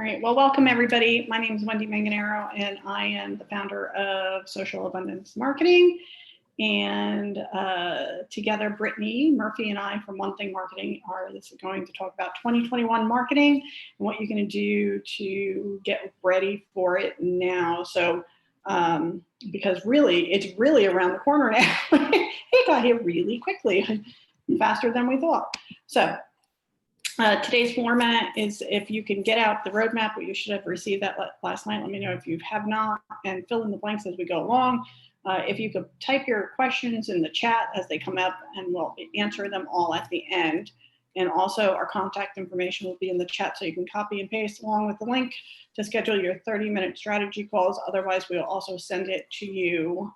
right, well, welcome everybody. My name is Wendy Manganaro, and I am the founder of Social Abundance Marketing. And together, Brittany Murphy and I from One Thing Marketing are going to talk about 2021 marketing and what you're going to do to get ready for it now. So, because really, it's really around the corner now. It got here really quickly, faster than we thought. So, today's format is, if you can get out the roadmap, but you should have received that last night. Let me know if you have not, and fill in the blanks as we go along. If you could type your questions in the chat as they come up, and we'll answer them all at the end. And also our contact information will be in the chat, so you can copy and paste along with the link to schedule your 30-minute strategy calls. Otherwise, we'll also send it to you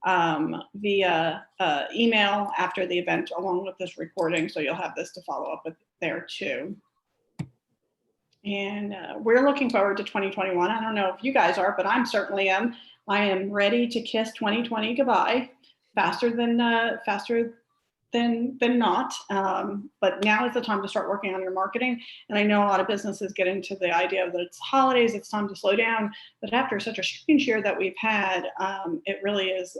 via email after the event, along with this recording. So you'll have this to follow up with there too. And we're looking forward to 2021. I don't know if you guys are, but I certainly am. I am ready to kiss 2020 goodbye faster than not. But now is the time to start working on your marketing. And I know a lot of businesses get into the idea that it's holidays, it's time to slow down. But after such a strange year that we've had, it really is.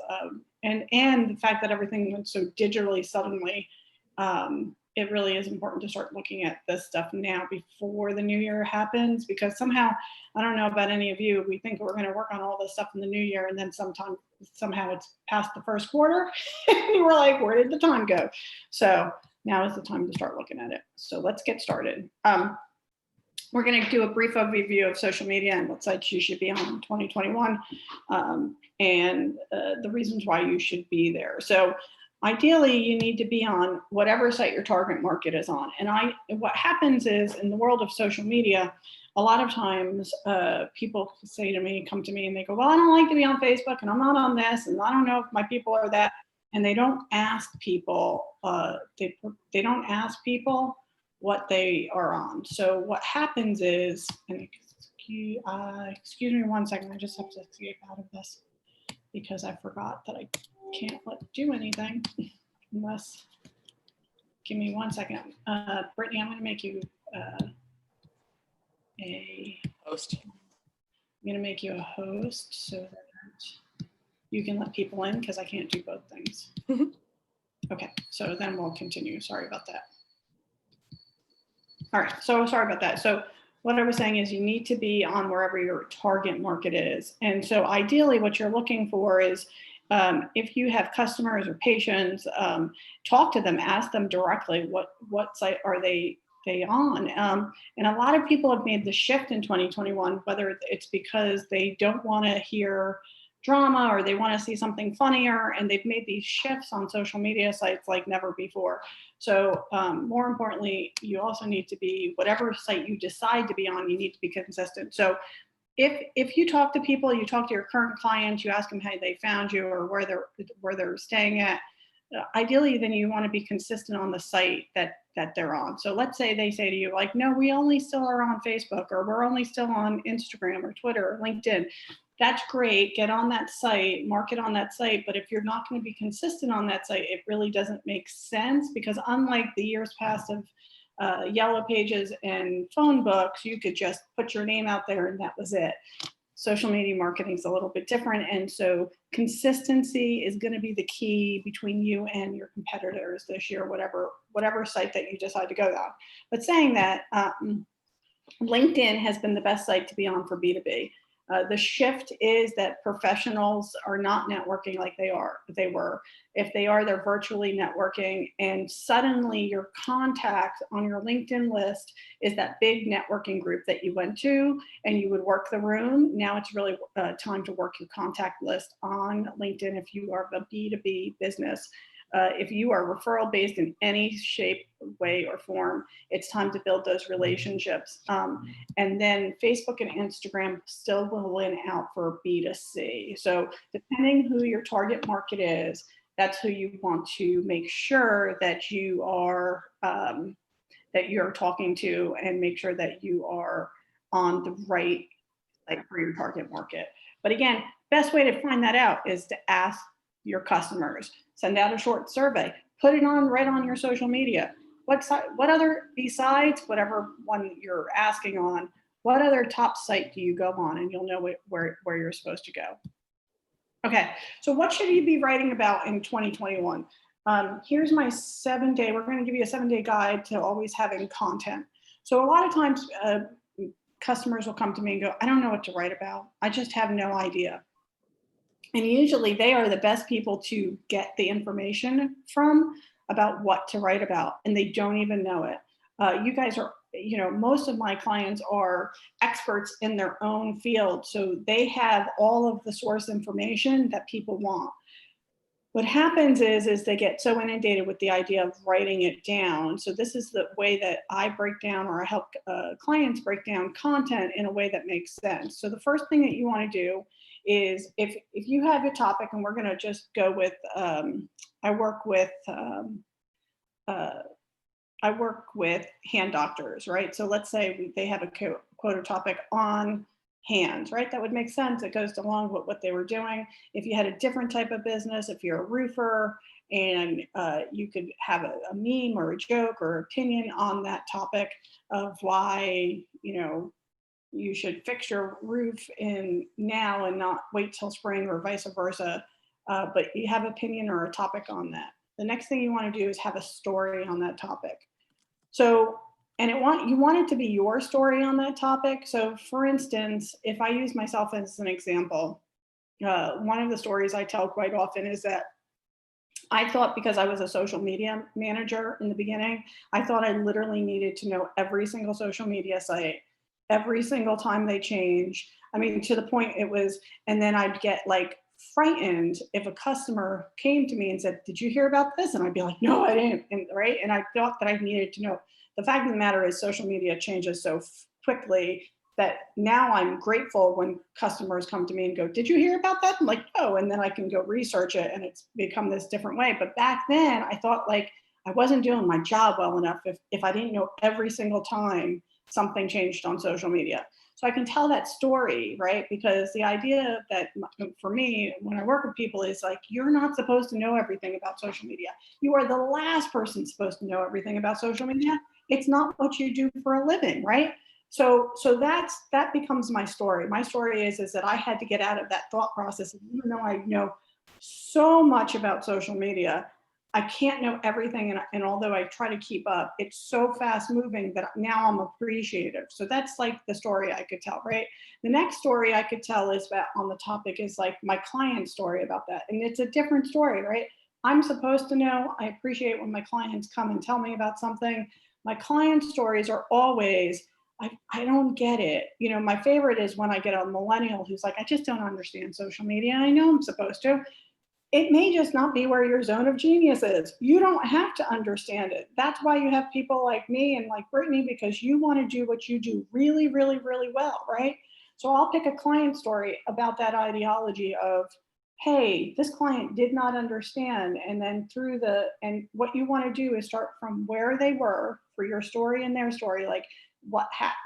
And the fact that everything went so digitally suddenly, it really is important to start looking at this stuff now before the new year happens, because somehow, I don't know about any of you, we think we're going to work on all this stuff in the new year, and then somehow it's past the first quarter and we're like, where did the time go? So now is the time to start looking at it. So let's get started. We're going to do a brief overview of social media and what sites you should be on in 2021, and the reasons why you should be there. So ideally, you need to be on whatever site your target market is on. And what happens is, in the world of social media, a lot of times people come to me and they go, well, I don't like to be on Facebook, and I'm not on this, and I don't know if my people are that. And they don't ask people, they don't ask people what they are on. So what happens is, and excuse me 1 second, I just have to escape out of this because I forgot that I can't do anything unless, give me 1 second. Brittany, I'm going to make you a host. I'm going to make you a host so that you can let people in, because I can't do both things. Okay, so then we'll continue. Sorry about that. All right, so sorry about that. So what I was saying is, you need to be on wherever your target market is. And so ideally what you're looking for is, if you have customers or patients, talk to them, ask them directly, what site are they on? And a lot of people have made the shift in 2021, whether it's because they don't want to hear drama or they want to see something funnier, and they've made these shifts on social media sites like never before. So more importantly, you also need to be, whatever site you decide to be on, you need to be consistent. So if you talk to people, you talk to your current clients, you ask them how they found you or where they're staying at, ideally then you want to be consistent on the site that they're on. So let's say they say to you, like, no, we only still are on Facebook, or we're only still on Instagram or Twitter or LinkedIn. That's great. Get on that site, market on that site. But if you're not going to be consistent on that site, it really doesn't make sense, because unlike the years past of yellow pages and phone books, you could just put your name out there and that was it. Social media marketing is a little bit different. And so consistency is going to be the key between you and your competitors this year, whatever site that you decide to go on. But saying that, LinkedIn has been the best site to be on for B2B. The shift is that professionals are not networking like they were. If they are, they're virtually networking, and suddenly your contact on your LinkedIn list is that big networking group that you went to and you would work the room. Now it's really time to work your contact list on LinkedIn if you are a B2B business. If you are referral based in any shape, way, or form, it's time to build those relationships. And then Facebook and Instagram still will win out for B2C. So depending who your target market is, that's who you want to make sure that you are talking to, and make sure that you are on the right site for your target market. But again, best way to find that out is to ask your customers. Send out a short survey, put it on right on your social media. What other, besides whatever one you're asking on, What other top site do you go on? And you'll know where you're supposed to go. Okay, so what should you be writing about in 2021? Here's my 7-day, we're going to give you a 7-day guide to always having content. So a lot of times customers will come to me and go, I don't know what to write about. I just have no idea. And usually they are the best people to get the information from about what to write about, and they don't even know it. You guys are, most of my clients are experts in their own field, so they have all of the source information that people want. What happens is they get so inundated with the idea of writing it down. So this is the way that I break down, or I help clients break down content in a way that makes sense. So the first thing that you want to do is if you have a topic, and we're going to just go with, I work with hand doctors, right? So let's say they have a quota topic on hands, right? That would make sense. It goes along with what they were doing. If you had a different type of business, if you're a roofer, and you could have a meme or a joke or opinion on that topic of why, you should fix your roof in now and not wait till spring, or vice versa. But you have opinion or a topic on that. The next thing you want to do is have a story on that topic. So, and you want it to be your story on that topic. So for instance, if I use myself as an example, one of the stories I tell quite often is that I thought, because I was a social media manager in the beginning, I thought I literally needed to know every single social media site, every single time they change. I mean, to the point it was, and then I'd get like frightened if a customer came to me and said, did you hear about this? And I'd be like, no, I didn't. And, right. And I thought that I needed to know. The fact of the matter is social media changes so quickly that now I'm grateful when customers come to me and go, did you hear about that? I'm like, oh, and then I can go research it, and it's become this different way. But back then I thought like I wasn't doing my job well enough if I didn't know every single time something changed on social media. So I can tell that story, right? Because the idea that for me, when I work with people, is like, you're not supposed to know everything about social media. You are the last person supposed to know everything about social media. It's not what you do for a living, right? So that becomes my story. My story is that I had to get out of that thought process. Even though I know so much about social media, I can't know everything, and although I try to keep up, it's so fast moving that now I'm appreciative. So that's like the story I could tell, right? The next story I could tell is that on the topic is like my client story about that. And it's a different story, right? I'm supposed to know. I appreciate when my clients come and tell me about something. My client stories are always, I don't get it. My favorite is when I get a millennial who's like, I just don't understand social media. I know I'm supposed to. It may just not be where your zone of genius is. You don't have to understand it. That's why you have people like me and like Brittany, because you want to do what you do really, really, really well, right? So I'll pick a client story about that ideology of, hey, this client did not understand. And then and what you want to do is start from where they were for your story and their story, like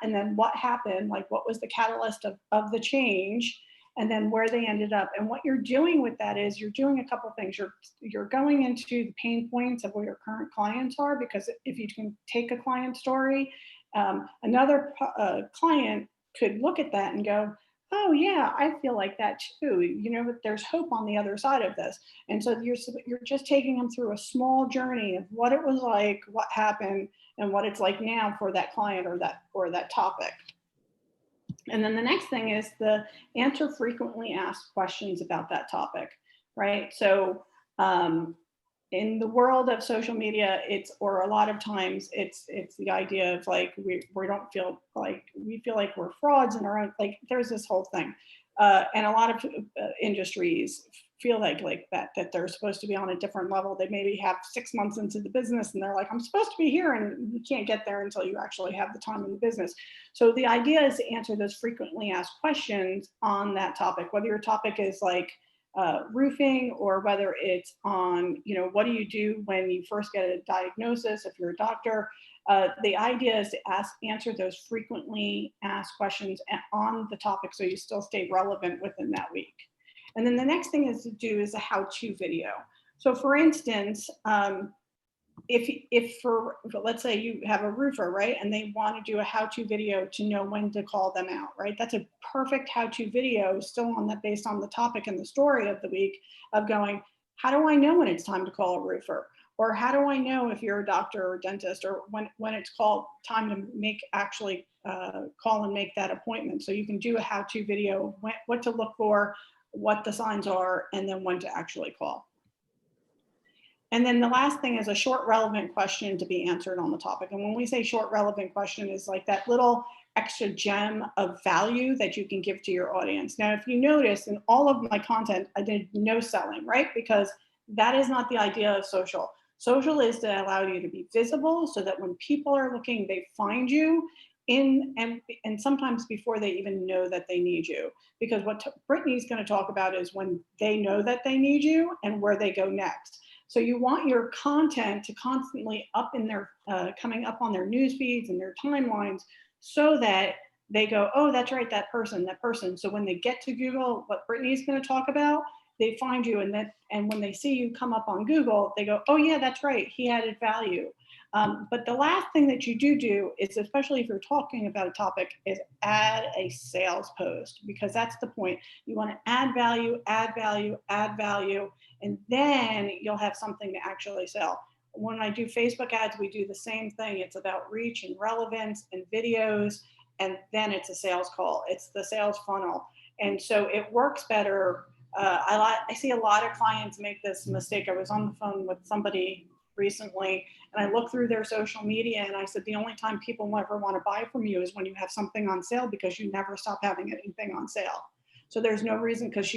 and then what happened, like what was the catalyst of the change, and then where they ended up. And what you're doing with that is you're doing a couple of things. You're going into the pain points of where your current clients are, because if you can take a client story, another client could look at that and go, oh yeah, I feel like that too. But there's hope on the other side of this. And so you're just taking them through a small journey of what it was like, what happened, and what it's like now for that client or that topic. And then the next thing is the answer frequently asked questions about that topic, right? So in the world of social media, or a lot of times it's the idea of like, we don't feel like, we feel like we're frauds in our own, like there's this whole thing. And a lot of industries feel like that they're supposed to be on a different level. They maybe have 6 months into the business and they're like, I'm supposed to be here, and you can't get there until you actually have the time in the business. So the idea is to answer those frequently asked questions on that topic, whether your topic is like roofing, or whether it's on, what do you do when you first get a diagnosis if you're a doctor. The idea is to answer those frequently asked questions on the topic so you still stay relevant within that week. And then the next thing is to do is a how-to video. So for instance, if let's say you have a roofer, right, and they want to do a how-to video to know when to call them out, right? That's a perfect how-to video, still on that, based on the topic and the story of the week, of going, how do I know when it's time to call a roofer? Or how do I know if you're a doctor or dentist, or when it's called time to make actually call and make that appointment? So you can do a how-to video, what to look for, what the signs are, and then when to actually call. And then the last thing is a short relevant question to be answered on the topic. And when we say short relevant question, is like that little extra gem of value that you can give to your audience. Now, if you notice in all of my content, I did no selling, right? Because that is not the idea of social. Social is to allow you to be visible so that when people are looking, they find you in, and sometimes before they even know that they need you. Because what Brittany's going to talk about is when they know that they need you and where they go next. So you want your content to constantly up in their, coming up on their news feeds and their timelines, so that they go, oh, that's right, that person, that person. So when they get to Google, what Brittany's going to talk about, they find you, and when they see you come up on Google, they go, oh yeah, that's right, he added value. But the last thing that you do is, especially if you're talking about a topic, is add a sales post, because that's the point. You want to add value, add value, add value, and then you'll have something to actually sell. When I do Facebook ads, we do the same thing. It's about reach and relevance and videos, and then it's a sales call. It's the sales funnel. And so it works better. I see a lot of clients make this mistake. I was on the phone with somebody recently, and I looked through their social media, and I said, the only time people ever want to buy from you is when you have something on sale, because you never stop having anything on sale. So there's no reason, because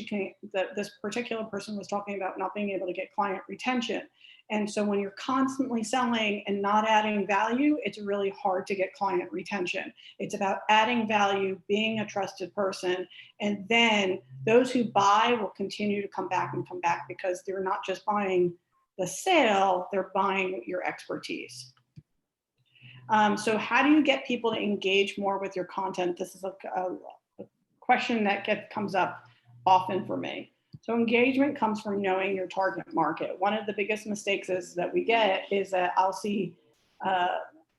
this particular person was talking about not being able to get client retention. And so when you're constantly selling and not adding value, it's really hard to get client retention. It's about adding value, being a trusted person, and then those who buy will continue to come back and come back, because they're not just buying the sale, they're buying your expertise. So how do you get people to engage more with your content? This is a question that comes up often for me. So engagement comes from knowing your target market. One of the biggest mistakes that we get is that I'll see,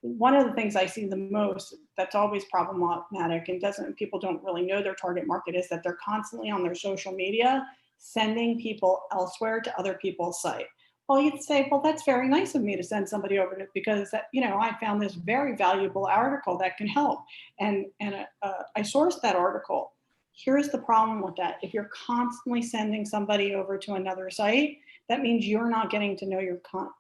one of the things I see the most that's always problematic, and people don't really know their target market, is that they're constantly on their social media sending people elsewhere to other people's site. Well, you'd say, well, that's very nice of me to send somebody over to, because that, I found this very valuable article that can help, and I sourced that article. Here's the problem with that. If you're constantly sending somebody over to another site, that means you're not getting to know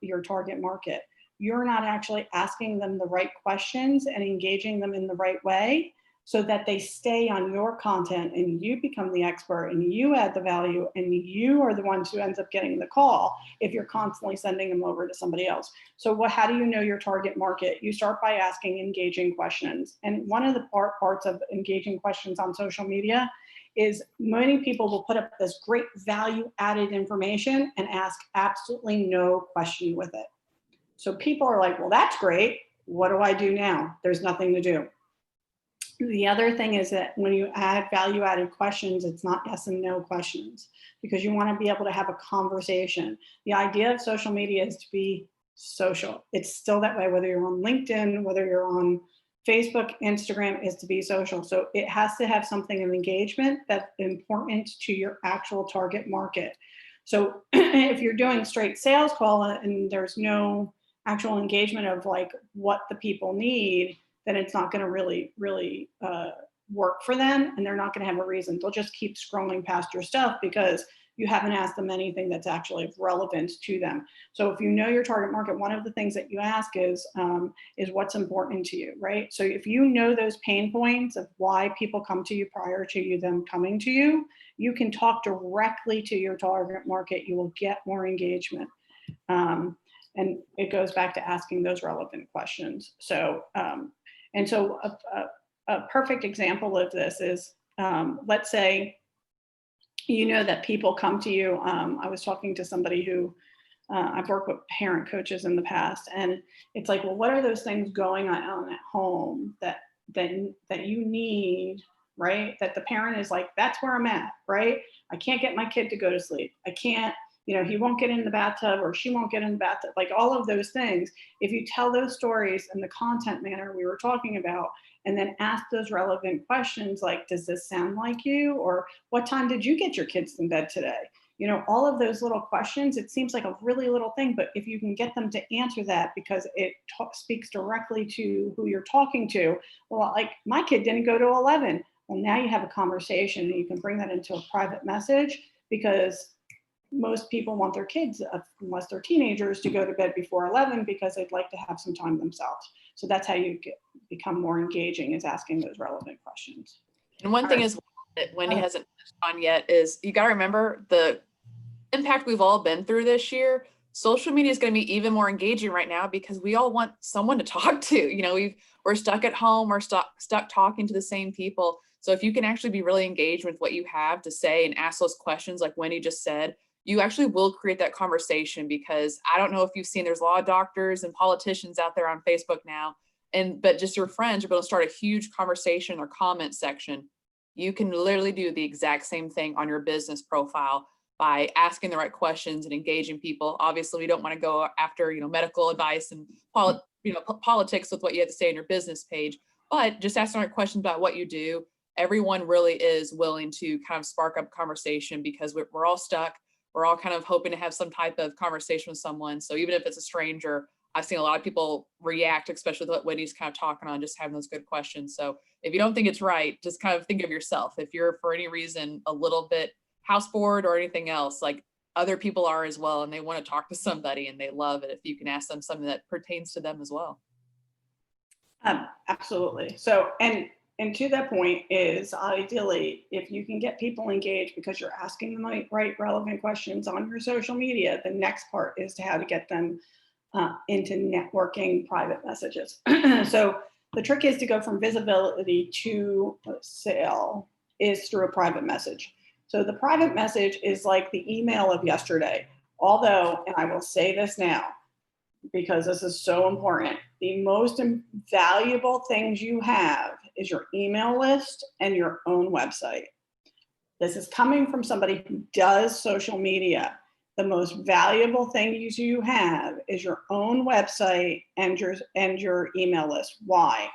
your target market. You're not actually asking them the right questions and engaging them in the right way, so that they stay on your content and you become the expert and you add the value and you are the ones who ends up getting the call, if you're constantly sending them over to somebody else. So how do you know your target market? You start by asking engaging questions. And one of the parts of engaging questions on social media is many people will put up this great value added information and ask absolutely no question with it. So people are like, well, that's great. What do I do now? There's nothing to do. The other thing is that when you add value added questions, it's not yes and no questions, because you want to be able to have a conversation. The idea of social media is to be social. It's still that way, whether you're on LinkedIn, whether you're on Facebook, Instagram, is to be social. So it has to have something of engagement that's important to your actual target market. So if you're doing straight sales call and there's no actual engagement of like what the people need, then it's not going to really work for them, and they're not going to have a reason. They'll just keep scrolling past your stuff because you haven't asked them anything that's actually of relevance to them. So if you know your target market, one of the things that you ask is what's important to you, right? So if you know those pain points of why people come to you prior to them coming to you, you can talk directly to your target market. You will get more engagement. And it goes back to asking those relevant questions. So, and so a perfect example of this is, let's say, that people come to you. I was talking to somebody who, I've worked with parent coaches in the past, and it's like, well, what are those things going on at home that you need, right? That the parent is like, that's where I'm at, right? I can't get my kid to go to sleep. I can't he won't get in the bathtub or she won't get in the bathtub, like all of those things. If you tell those stories in the content manner we were talking about, and then ask those relevant questions like, does this sound like you? Or what time did you get your kids in bed today? All of those little questions, it seems like a really little thing, but if you can get them to answer that because it speaks directly to who you're talking to, well, like my kid didn't go to 11. Well, now you have a conversation and you can bring that into a private message, because most people want their kids, unless they're teenagers, to go to bed before 11 because they'd like to have some time themselves. So that's how you become more engaging, is asking those relevant questions. And one thing is that Wendy hasn't touched on yet is you got to remember the impact we've all been through this year. Social media is going to be even more engaging right now because we all want someone to talk to. We're stuck at home, we're stuck talking to the same people. So if you can actually be really engaged with what you have to say and ask those questions like Wendy just said, you actually will create that conversation. Because I don't know if you've seen, there's a lot of doctors and politicians out there on Facebook now, but just your friends are going to start a huge conversation or comment section. You can literally do the exact same thing on your business profile by asking the right questions and engaging people. Obviously, we don't want to go after, medical advice and politics with what you have to say on your business page, but just asking the right questions about what you do. Everyone really is willing to kind of spark up conversation because we're all stuck. We're all kind of hoping to have some type of conversation with someone. So even if it's a stranger, I've seen a lot of people react, especially with what Wendy's kind of talking on, just having those good questions. So if you don't think it's right, just kind of think of yourself. If you're for any reason a little bit house bored or anything else, like other people are as well, and they want to talk to somebody and they love it if you can ask them something that pertains to them as well. Absolutely. So, and to that point is, ideally, if you can get people engaged because you're asking them the right relevant questions on your social media, the next part is to how to get them into networking private messages. So the trick is to go from visibility to sale is through a private message. So the private message is like the email of yesterday. Although, and I will say this now, because this is so important, the most valuable things you have is your email list and your own website. This is coming from somebody who does social media. The most valuable things you have is your own website and your email list. Why?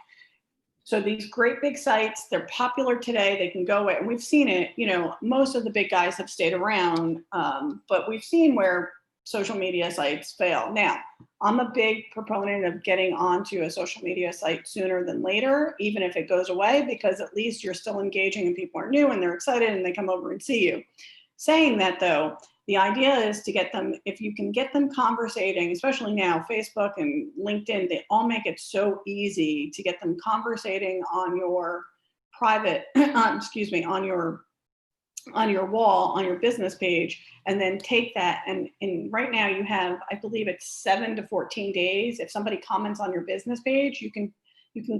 So these great big sites, they're popular today. They can go away, and we've seen it. Most of the big guys have stayed around, but we've seen where social media sites fail. Now, I'm a big proponent of getting onto a social media site sooner than later, even if it goes away, because at least you're still engaging and people are new and they're excited and they come over and see you. Saying that though, the idea is to get them, if you can get them conversating, especially now, Facebook and LinkedIn, they all make it so easy to get them conversating on your private, on your wall, on your business page, and then take that. And right now you have, I believe it's 7 to 14 days. If somebody comments on your business page, you can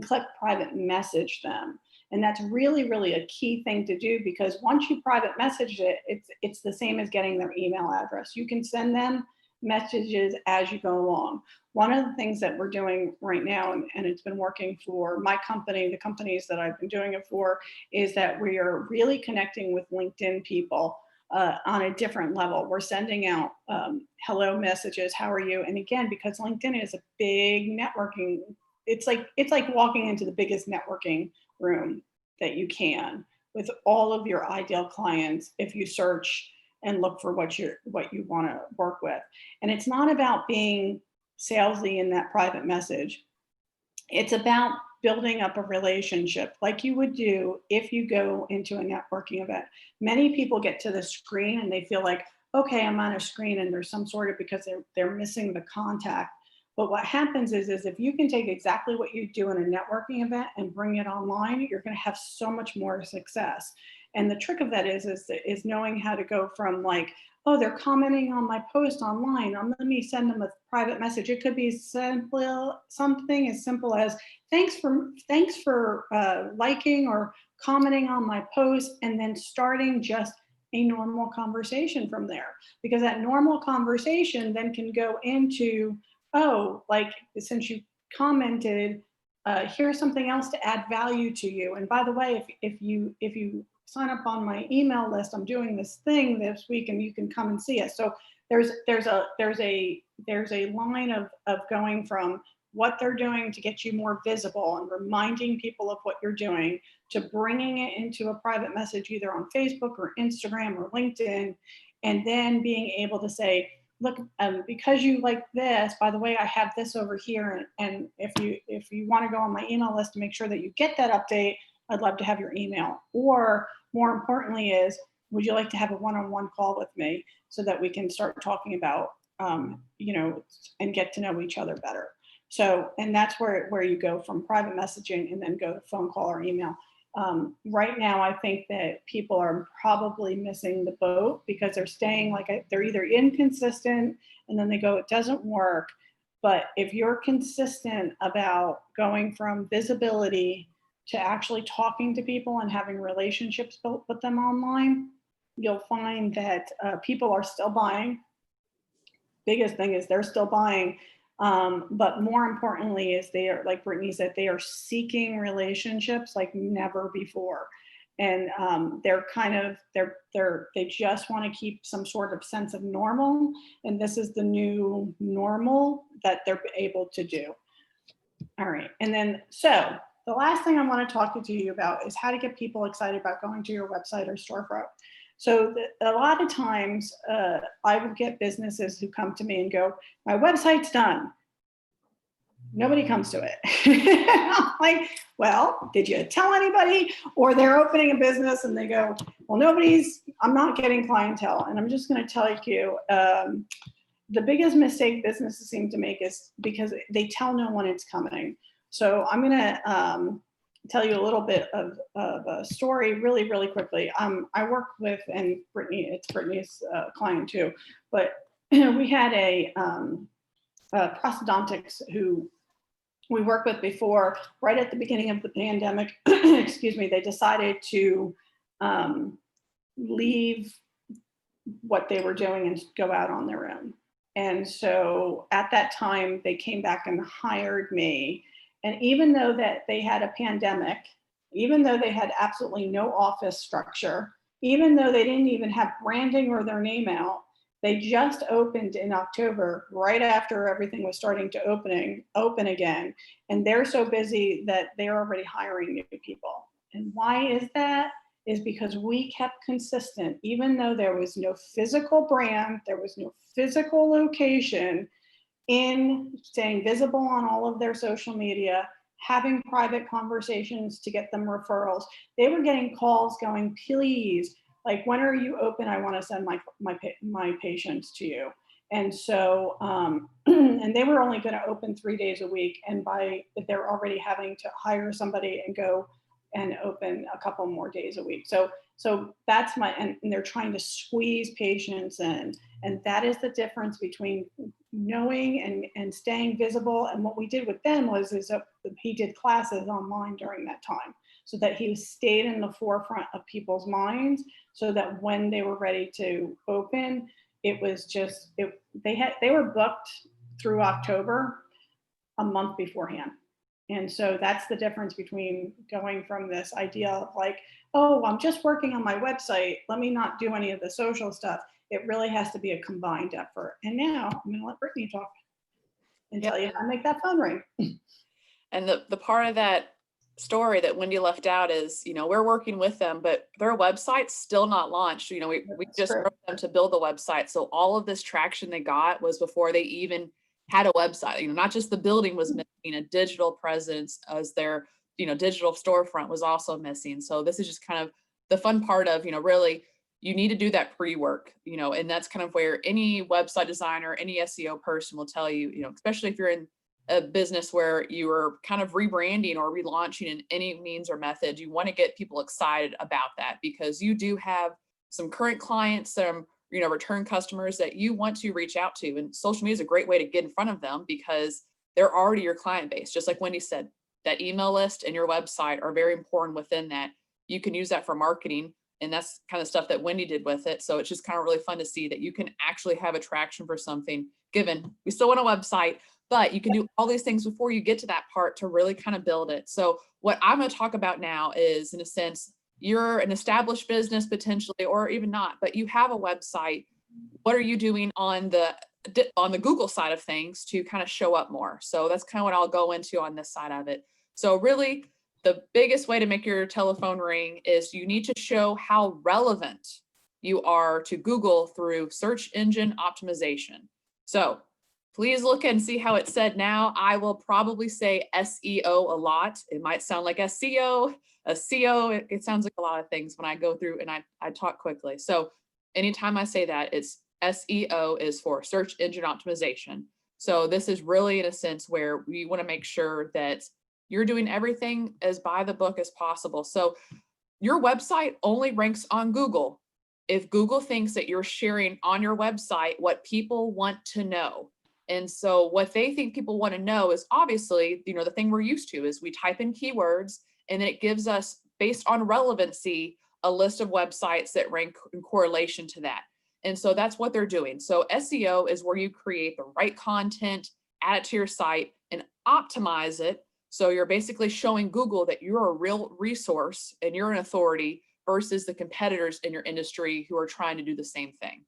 click private message them. And that's really, really a key thing to do, because once you private message it, it's the same as getting their email address. You can send them messages as you go along. One of the things that we're doing right now, and it's been working for my company, the companies that I've been doing it for, is that we are really connecting with LinkedIn people on a different level. We're sending out hello messages, how are you? And again, because LinkedIn is a big networking, it's like walking into the biggest networking room that you can with all of your ideal clients if you search and look for what you want to work with. And it's not about being salesy in that private message. It's about building up a relationship like you would do if you go into a networking event. Many people get to the screen and they feel like, okay, I'm on a screen and there's some sort of, because they're missing the contact. But what happens is if you can take exactly what you do in a networking event and bring it online, you're going to have so much more success. And the trick of that is knowing how to go from like, oh, they're commenting on my post online, let me send them a private message. It could be something as simple as thanks for liking or commenting on my post, and then starting just a normal conversation from there. Because that normal conversation then can go into, oh, like, since you commented, here's something else to add value to you. And by the way, if you sign up on my email list, I'm doing this thing this week and you can come and see us. So there's a line of going from what they're doing to get you more visible and reminding people of what you're doing, to bringing it into a private message either on Facebook or Instagram or LinkedIn, and then being able to say, look, because you like this, by the way, I have this over here, and if you want to go on my email list to make sure that you get that update, I'd love to have your email. Or more importantly is, would you like to have a one-on-one call with me so that we can start talking about, and get to know each other better. So, and that's where you go from private messaging and then go to phone call or email. Right now, I think that people are probably missing the boat because they're staying they're either inconsistent and then they go, it doesn't work. But if you're consistent about going from visibility to actually talking to people and having relationships built with them online, you'll find that people are still buying. Biggest thing is they're still buying. But more importantly is they are, like Brittany said, they are seeking relationships like never before. And they just want to keep some sort of sense of normal. And this is the new normal that they're able to do. All right. And then, so the last thing I want to talk to you about is how to get people excited about going to your website or storefront. So a lot of times I will get businesses who come to me and go, my website's done. Nobody comes to it. I'm like, well, did you tell anybody? Or they're opening a business and they go, well, I'm not getting clientele. And I'm just going to tell you, the biggest mistake businesses seem to make is because they tell no one it's coming. So I'm going to tell you a little bit of a story really, really quickly. I work with, and it's Brittany's client too, but we had a prosthodontics who we worked with before, right at the beginning of the pandemic, excuse me, they decided to leave what they were doing and go out on their own. And so at that time, they came back and hired me. And even though that they had a pandemic, even though they had absolutely no office structure, even though they didn't even have branding or their name out, they just opened in October, right after everything was starting to open again. And they're so busy that they're already hiring new people. And why is that? Is because we kept consistent, even though there was no physical brand, there was no physical location, in staying visible on all of their social media, having private conversations to get them referrals. They were getting calls going, please, like, when are you open? I want to send my patients to you. And so, and they were only going to open 3 days a week. And they're already having to hire somebody and go and open a couple more days a week. So that's and they're trying to squeeze patients in. And that is the difference between knowing and staying visible. And what we did with them is he did classes online during that time, so that he stayed in the forefront of people's minds, so that when they were ready to open, it was just, they were booked through October a month beforehand. And so that's the difference between going from this idea of like, oh, I'm just working on my website, let me not do any of the social stuff. It really has to be a combined effort. And now I'm going to let Brittany talk and tell you how to make that phone ring. And the part of that story that Wendy left out is, we're working with them, but their website's still not launched. We just wrote them to build the website. So all of this traction they got was before they even had a website. Not just the building was missing, a digital presence as their, digital storefront was also missing. So this is just kind of the fun part of, really, you need to do that pre-work, and that's kind of where any website designer, any SEO person will tell you, especially if you're in a business where you are kind of rebranding or relaunching in any means or method, you want to get people excited about that, because you do have some current clients, some return customers that you want to reach out to, and social media is a great way to get in front of them because they're already your client base. Just like Wendy said, that email list and your website are very important within that. You can use that for marketing, and that's kind of stuff that Wendy did with it. So it's just kind of really fun to see that you can actually have attraction for something, given we still want a website, but you can do all these things before you get to that part to really kind of build it. So what I'm going to talk about now is, in a sense, you're an established business potentially, or even not, but you have a website. what are you doing on the Google side of things to kind of show up more? So that's kind of what I'll go into on this side of it. So really, the biggest way to make your telephone ring is you need to show how relevant you are to Google through search engine optimization. So please look and see how it's said now. I will probably say SEO a lot. It might sound like SEO, a CO. It sounds like a lot of things when I go through and I talk quickly. So anytime I say that, it's SEO is for search engine optimization. So this is really in a sense where we want to make sure that you're doing everything as by the book as possible. So your website only ranks on Google if Google thinks that you're sharing on your website what people want to know. And so what they think people want to know is obviously, the thing we're used to is we type in keywords and then it gives us, based on relevancy, a list of websites that rank in correlation to that. And so that's what they're doing. So SEO is where you create the right content, add it to your site, and optimize it. So you're basically showing Google that you're a real resource and you're an authority versus the competitors in your industry who are trying to do the same thing.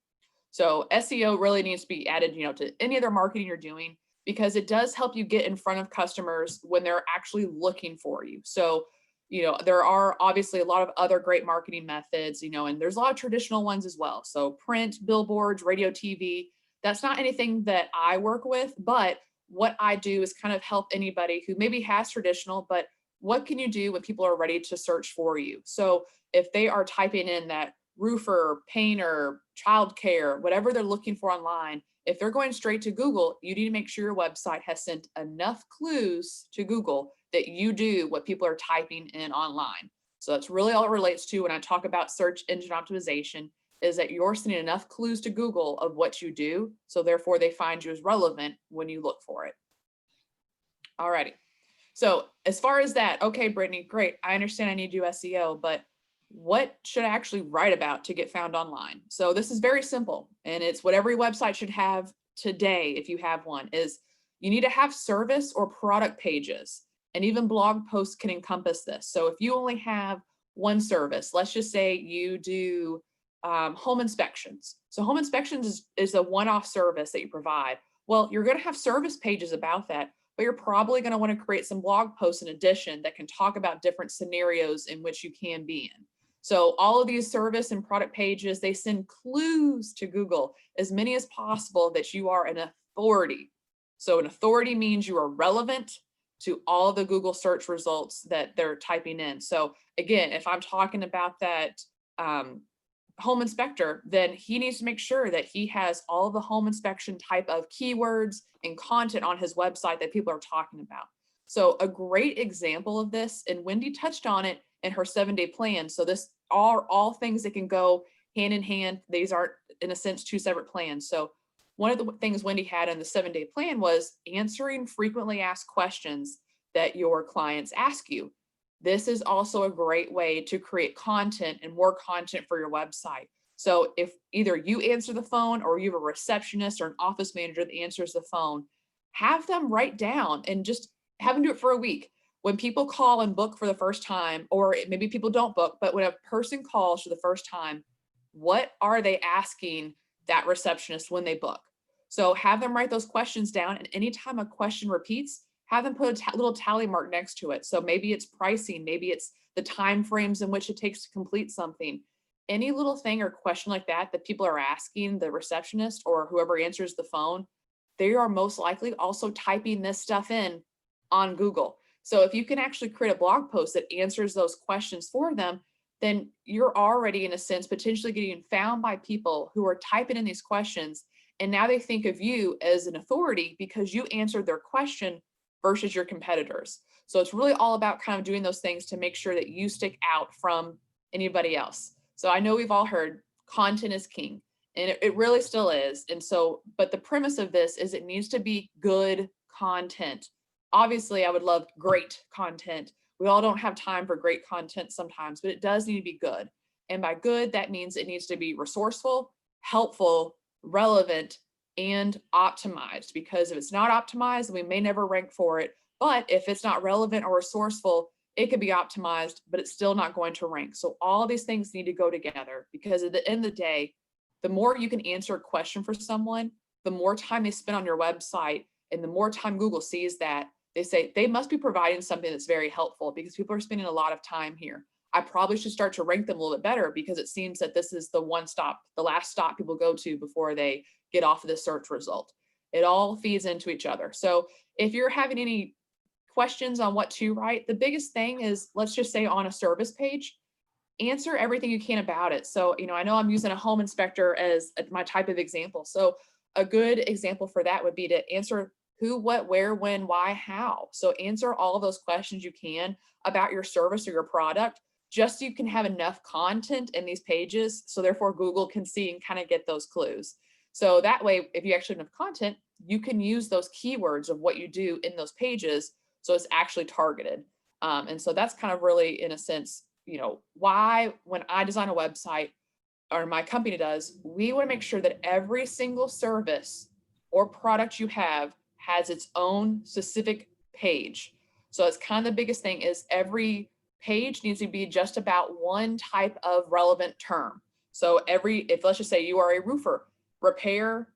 So SEO really needs to be added, to any other marketing you're doing, because it does help you get in front of customers when they're actually looking for you. So, there are obviously a lot of other great marketing methods, and there's a lot of traditional ones as well. So print, billboards, radio, TV, that's not anything that I work with, but what I do is kind of help anybody who maybe has traditional, but what can you do when people are ready to search for you? So if they are typing in that roofer, painter, childcare, whatever they're looking for online, if they're going straight to Google, you need to make sure your website has sent enough clues to Google that you do what people are typing in online. So that's really all it relates to when I talk about search engine optimization, is that you're sending enough clues to Google of what you do, so therefore they find you as relevant when you look for it. Alrighty. So as far as that, okay, Brittany, great. I understand I need to do SEO, but what should I actually write about to get found online? So this is very simple, and it's what every website should have today, if you have one, is you need to have service or product pages, and even blog posts can encompass this. So if you only have one service, let's just say you do home inspections. So home inspections is a one-off service that you provide. Well, you're going to have service pages about that, but you're probably going to want to create some blog posts in addition that can talk about different scenarios in which you can be in. So all of these service and product pages, they send clues to Google, as many as possible, that you are an authority. So an authority means you are relevant to all the Google search results that they're typing in. So again, if I'm talking about that home inspector, then he needs to make sure that he has all the home inspection type of keywords and content on his website that people are talking about. So a great example of this, and Wendy touched on it in her 7-day plan. So this are all things that can go hand in hand. These aren't, in a sense, two separate plans. So one of the things Wendy had in the 7-day plan was answering frequently asked questions that your clients ask you. This is also a great way to create content and more content for your website. So if either you answer the phone or you have a receptionist or an office manager that answers the phone, have them write down and just have them do it for a week. When people call and book for the first time, or maybe people don't book, but when a person calls for the first time, what are they asking that receptionist when they book? So have them write those questions down, and anytime a question repeats, have them put a little tally mark next to it. So maybe it's pricing, maybe it's the time frames in which it takes to complete something. Any little thing or question like that that people are asking the receptionist or whoever answers the phone, they are most likely also typing this stuff in on Google. So if you can actually create a blog post that answers those questions for them, then you're already, in a sense, potentially getting found by people who are typing in these questions. And now they think of you as an authority because you answered their question versus your competitors. So it's really all about kind of doing those things to make sure that you stick out from anybody else. So I know we've all heard content is king, and it really still is. And so, but the premise of this is it needs to be good content. Obviously, I would love great content. We all don't have time for great content sometimes, but it does need to be good. And by good, that means it needs to be resourceful, helpful, relevant, and optimized, because if it's not optimized, we may never rank for it. But if it's not relevant or resourceful, it could be optimized, but it's still not going to rank. So all these things need to go together, because at the end of the day, the more you can answer a question for someone, the more time they spend on your website, and the more time Google sees that, they say they must be providing something that's very helpful because people are spending a lot of time here. I probably should start to rank them a little bit better because it seems that this is the last stop people go to before they get off of the search result. It all feeds into each other. So if you're having any questions on what to write, the biggest thing is, let's just say on a service page, answer everything you can about it. So, I know I'm using a home inspector as my type of example. So a good example for that would be to answer who, what, where, when, why, how. So answer all of those questions you can about your service or your product, just so you can have enough content in these pages. So therefore Google can see and kind of get those clues. So that way, if you actually have enough content, you can use those keywords of what you do in those pages. So it's actually targeted. And so that's kind of really, in a sense, why when I design a website, or my company does, we want to make sure that every single service or product you have has its own specific page. So it's kind of the biggest thing is every page needs to be just about one type of relevant term. So if let's just say you are a roofer, repair,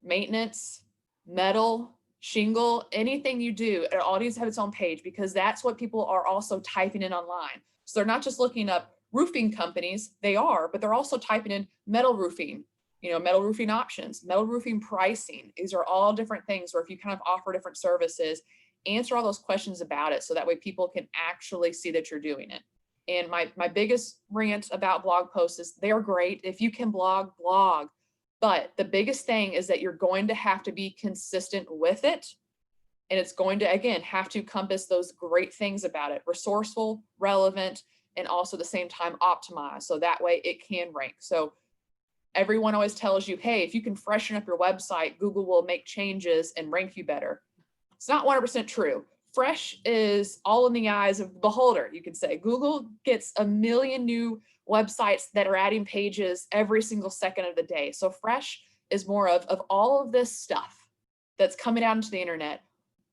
maintenance, metal, shingle, anything you do, it all needs to have its own page because that's what people are also typing in online. So they're not just looking up roofing companies, they are, but they're also typing in metal roofing, metal roofing options, metal roofing pricing. These are all different things where if you kind of offer different services, answer all those questions about it so that way people can actually see that you're doing it. And my biggest rant about blog posts is they're great. If you can blog. But the biggest thing is that you're going to have to be consistent with it. And it's going to, again, have to encompass those great things about it: resourceful, relevant, and also at the same time optimized. So that way it can rank. So everyone always tells you, hey, if you can freshen up your website, Google will make changes and rank you better. It's not 100% true. Fresh is all in the eyes of the beholder, you could say. Google gets a million new websites that are adding pages every single second of the day. So fresh is more of all of this stuff that's coming out into the internet.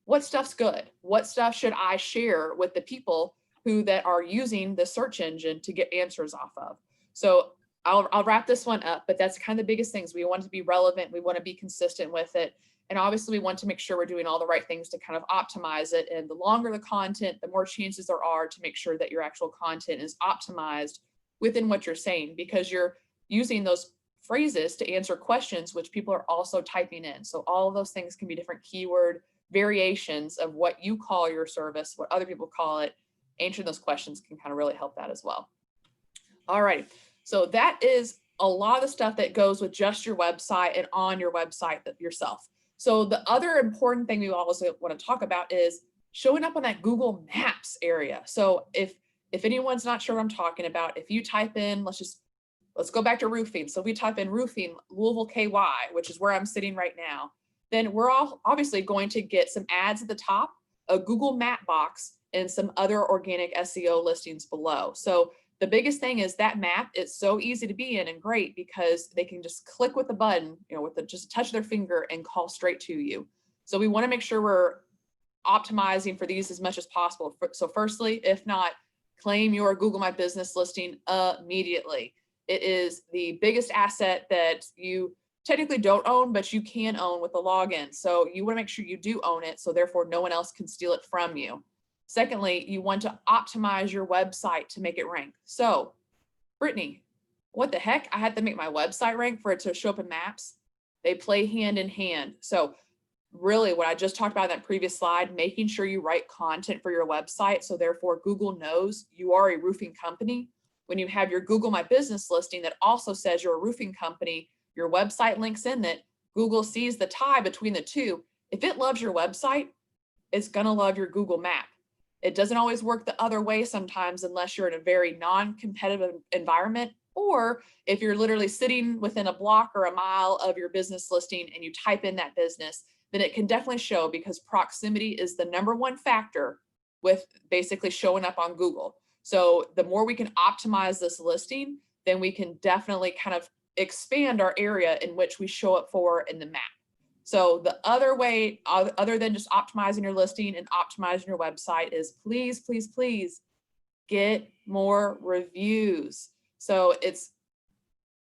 What stuff's good? What stuff should I share with the people that are using the search engine to get answers off of? So I'll wrap this one up, but that's kind of the biggest things. We want it to be relevant. We want to be consistent with it. And obviously we want to make sure we're doing all the right things to kind of optimize it. And the longer the content, the more chances there are to make sure that your actual content is optimized within what you're saying, because you're using those phrases to answer questions, which people are also typing in. So all of those things can be different keyword variations of what you call your service, what other people call it. Answering those questions can kind of really help that as well. All right. So that is a lot of the stuff that goes with just your website and on your website yourself. So the other important thing we also want to talk about is showing up on that Google Maps area. So if anyone's not sure what I'm talking about, if you type in, let's go back to roofing. So if we type in roofing Louisville, KY, which is where I'm sitting right now, then we're all obviously going to get some ads at the top, a Google map box, and some other organic SEO listings below. So the biggest thing is that map, it's so easy to be in and great because they can just click with the button, with just a touch of their finger and call straight to you. So we want to make sure we're optimizing for these as much as possible. So firstly, if not, claim your Google My Business listing immediately. It is the biggest asset that you technically don't own, but you can own with the login. So you want to make sure you do own it. So therefore no one else can steal it from you. Secondly, you want to optimize your website to make it rank. So, Brittany, what the heck? I had to make my website rank for it to show up in maps. They play hand in hand. So really what I just talked about in that previous slide, making sure you write content for your website. So therefore Google knows you are a roofing company. When you have your Google My Business listing that also says you're a roofing company, your website links in that, Google sees the tie between the two. If it loves your website, it's going to love your Google map. It doesn't always work the other way sometimes unless you're in a very non-competitive environment, or if you're literally sitting within a block or a mile of your business listing and you type in that business, then it can definitely show, because proximity is the #1 factor with basically showing up on Google. So the more we can optimize this listing, then we can definitely kind of expand our area in which we show up for in the map. So the other way, other than just optimizing your listing and optimizing your website, is please, please, please get more reviews. So it's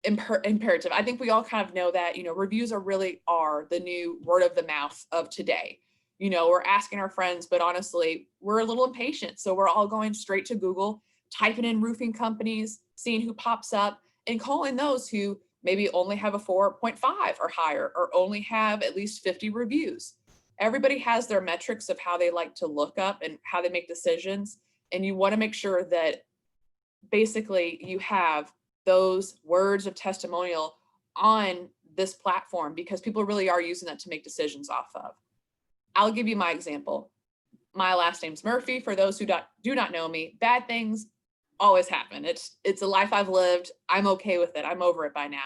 imperative. I think we all kind of know that, reviews are the new word of the mouth of today. We're asking our friends, but honestly, we're a little impatient. So we're all going straight to Google, typing in roofing companies, seeing who pops up, and calling those who maybe only have a 4.5 or higher, or only have at least 50 reviews. Everybody has their metrics of how they like to look up and how they make decisions. And you want to make sure that basically you have those words of testimonial on this platform, because people really are using that to make decisions off of. I'll give you my example. My last name's Murphy. For those who do not know me, bad things always happen. It's a life I've lived. I'm okay with it. I'm over it by now.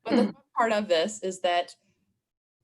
But the part of this is that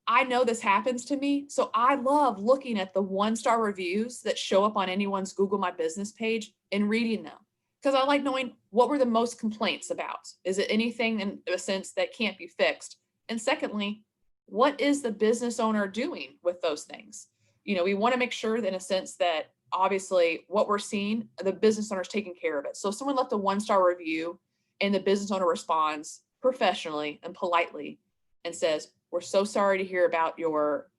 I know this happens to me. So I love looking at the 1-star reviews that show up on anyone's Google My Business page and reading them, because I like knowing what were the most complaints about. Is it anything in a sense that can't be fixed? And secondly, what is the business owner doing with those things? We want to make sure that in a sense that obviously what we're seeing, the business owner is taking care of it. So if someone left a 1-star review and the business owner responds professionally and politely and says, "We're so sorry to hear about your